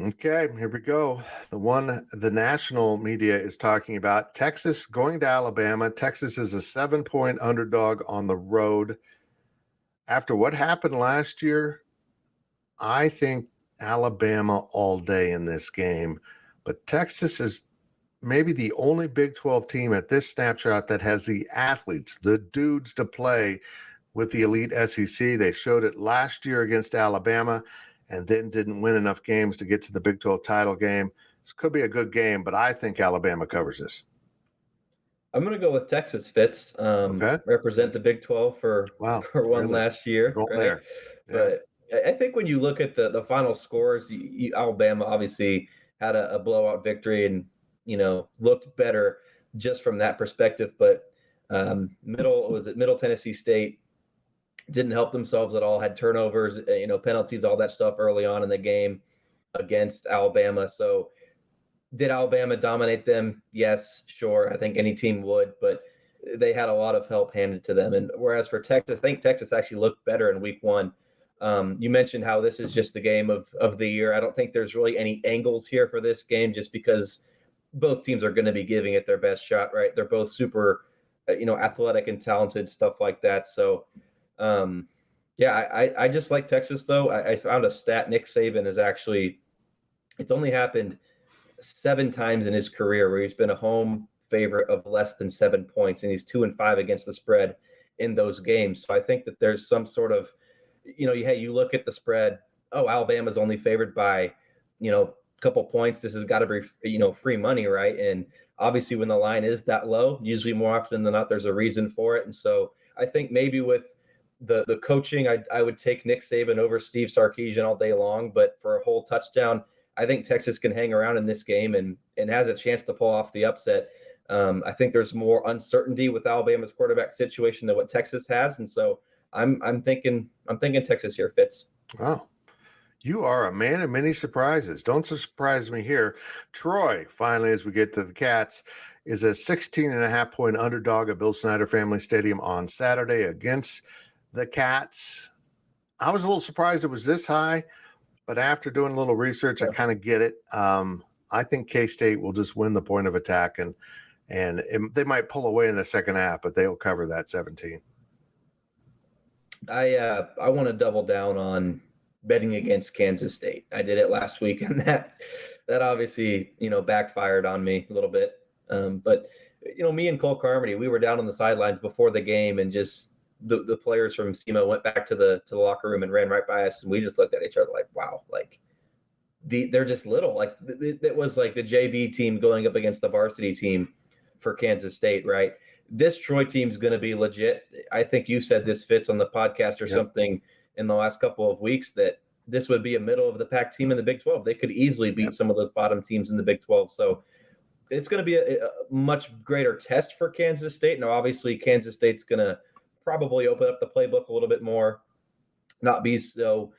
Okay, here we go. The one the national media is talking about, Texas going to Alabama. Texas is a 7-point underdog on the road. After what happened last year, I think Alabama all day in this game. But Texas is maybe the only Big 12 team at this snapshot that has the athletes, the dudes to play with the elite SEC. They showed it last year against Alabama and then didn't win enough games to get to the Big 12 title game. This could be a good game, but I think Alabama covers this. I'm going to go with Texas, Fitz. Represent the Big 12 for one last year. Right? There. Yeah. But I think when you look at the final scores, Alabama obviously had a blowout victory and, looked better just from that perspective. But Middle Tennessee State didn't help themselves at all, had turnovers, penalties, all that stuff early on in the game against Alabama. So did Alabama dominate them? Yes, sure. I think any team would, but they had a lot of help handed to them. And whereas for Texas, I think Texas actually looked better in week 1. You mentioned how this is just the game of the year. I don't think there's really any angles here for this game just because both teams are going to be giving it their best shot, right? They're both super, athletic and talented, stuff like that. So, I just like Texas, though. I found a stat. Nick Saban is actually – it's only happened 7 times in his career where he's been a home favorite of less than 7 points, and he's 2-5 against the spread in those games. So I think that there's some sort of – you look at the spread. Oh, Alabama's only favored by, a couple points. This has got to be, free money, right? And obviously, when the line is that low, usually more often than not, there's a reason for it. And so I think maybe with the coaching, I would take Nick Saban over Steve Sarkisian all day long. But for a whole touchdown, I think Texas can hang around in this game and has a chance to pull off the upset. I think there's more uncertainty with Alabama's quarterback situation than what Texas has, and so I'm thinking Texas here, Fitz. Wow. You are a man of many surprises. Don't surprise me here. Troy, finally, as we get to the Cats, is a 16.5-point underdog at Bill Snyder Family Stadium on Saturday against the Cats. I was a little surprised it was this high, but after doing a little research, I kind of get it. I think K-State will just win the point of attack, and they might pull away in the second half, but they'll cover that 17. I want to double down on betting against Kansas State. I did it last week, and that obviously, backfired on me a little bit. But me and Cole Carmody, we were down on the sidelines before the game, and just the players from SEMA went back to the locker room and ran right by us, and we just looked at each other like, wow, like they're just little. Like it was like the JV team going up against the varsity team for Kansas State, right? This Troy team's going to be legit. I think you said this, Fitz, on the podcast or something in the last couple of weeks, that this would be a middle of the pack team in the Big 12. They could easily beat some of those bottom teams in the Big 12. So it's going to be a much greater test for Kansas State. Now, obviously, Kansas State's going to probably open up the playbook a little bit more, not be so.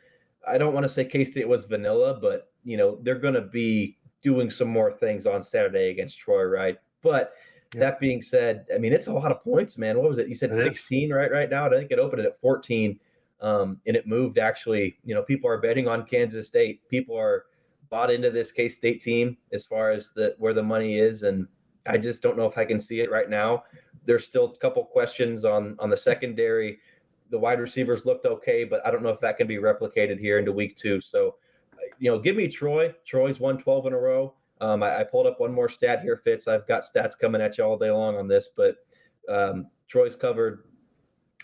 I don't want to say K-State was vanilla, but, they're going to be doing some more things on Saturday against Troy, right? But that being said, I mean, it's a lot of points, man. What was it? You said 16 right now? I think it opened at 14, and it moved actually. People are betting on Kansas State. People are bought into this K-State team as far as where the money is, and I just don't know if I can see it right now. There's still a couple questions on the secondary. The wide receivers looked okay, but I don't know if that can be replicated here into week 2. So, give me Troy. Troy's won 12 in a row. I pulled up one more stat here, Fitz. I've got stats coming at you all day long on this, but Troy's covered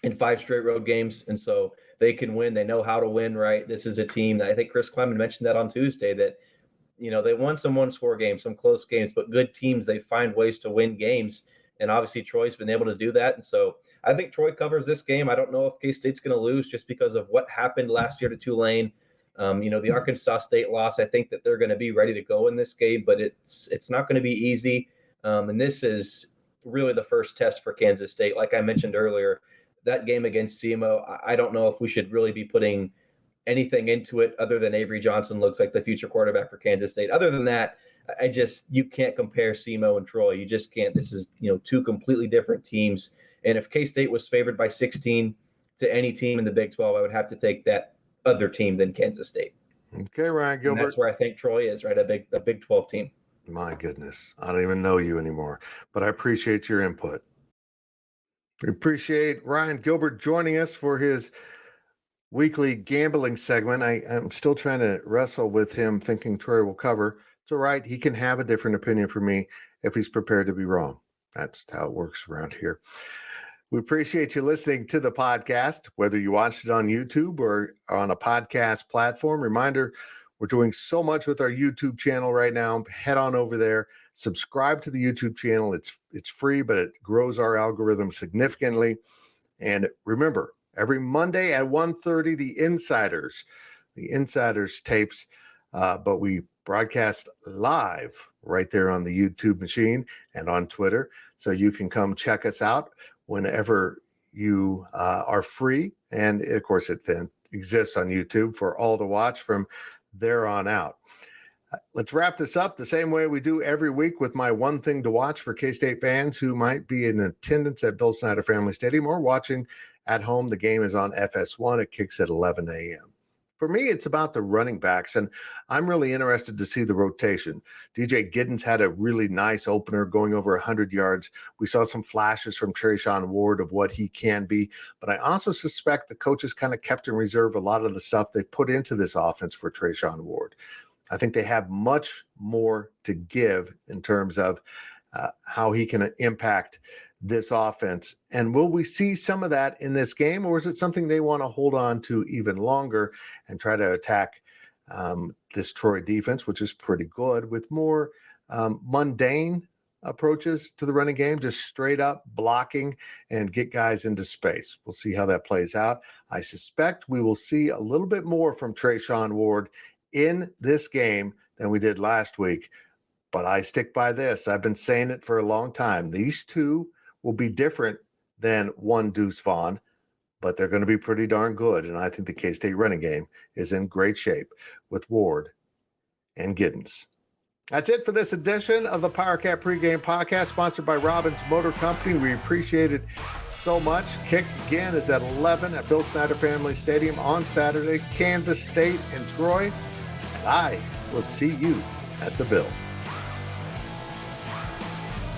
in 5 straight road games, and so they can win. They know how to win, right? This is a team that I think Chris Kleiman mentioned that on Tuesday, that they won some one-score games, some close games, but good teams, they find ways to win games. And obviously Troy's been able to do that. And so I think Troy covers this game. I don't know if K-State's going to lose just because of what happened last year to Tulane. The Arkansas State loss, I think that they're going to be ready to go in this game, but it's not going to be easy. And this is really the first test for Kansas State. Like I mentioned earlier, that game against SEMO, I don't know if we should really be putting anything into it other than Avery Johnson looks like the future quarterback for Kansas State. Other than that, you can't compare SEMO and Troy. You just can't. This is, two completely different teams. And if K-State was favored by 16 to any team in the Big 12, I would have to take that other team than Kansas State. Okay, Ryan Gilbert. And that's where I think Troy is, right? A Big 12 team. My goodness. I don't even know you anymore, but I appreciate your input. We appreciate Ryan Gilbert joining us for his weekly gambling segment. I'm still trying to wrestle with him thinking Troy will cover. It's all right. He can have a different opinion from me if he's prepared to be wrong. That's how it works around here. We appreciate you listening to the podcast, whether you watched it on YouTube or on a podcast platform. Reminder, we're doing so much with our YouTube channel right now. Head on over there, subscribe to the YouTube channel. It's free, but it grows our algorithm significantly. And remember, every Monday at 1:30, the Insiders tapes, but we broadcast live right there on the YouTube machine and on Twitter. So you can come check us out whenever you are free. And of course, it then exists on YouTube for all to watch from there on out. Let's wrap this up the same way we do every week with my one thing to watch for K-State fans who might be in attendance at Bill Snyder Family Stadium or watching at home. The game is on FS1. It kicks at 11 a.m. For me, it's about the running backs, and I'm really interested to see the rotation. DJ Giddens had a really nice opener going over 100 yards. We saw some flashes from Trayshawn Ward of what he can be, but I also suspect the coaches kind of kept in reserve a lot of the stuff they put into this offense for Trayshawn Ward. I think they have much more to give in terms of how he can impact this offense. And will we see some of that in this game, or is it something they want to hold on to even longer and try to attack this Troy defense, which is pretty good, with more mundane approaches to the running game, just straight up blocking and get guys into space? We'll see how that plays out. I suspect we will see a little bit more from Trayshawn Ward in this game than we did last week. But I stick by this. I've been saying it for a long time. These two will be different than one Deuce Vaughn, but they're going to be pretty darn good. And I think the K-State running game is in great shape with Ward and Giddens. That's it for this edition of the Powercat Pregame Podcast, sponsored by Robbins Motor Company. We appreciate it so much. Kick again is at 11 at Bill Snyder Family Stadium on Saturday, Kansas State and Troy. And I will see you at the Bill.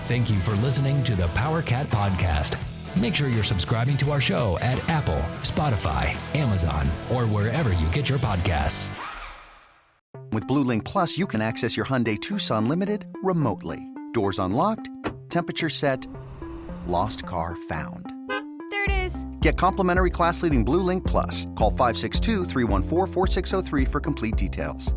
Thank you for listening to the Powercat Podcast. Make sure you're subscribing to our show at Apple, Spotify, Amazon, or wherever you get your podcasts. With Blue Link Plus, you can access your Hyundai Tucson Limited remotely. Doors unlocked, temperature set, lost car found. There it is. Get complimentary class-leading Blue Link Plus. Call 562-314-4603 for complete details.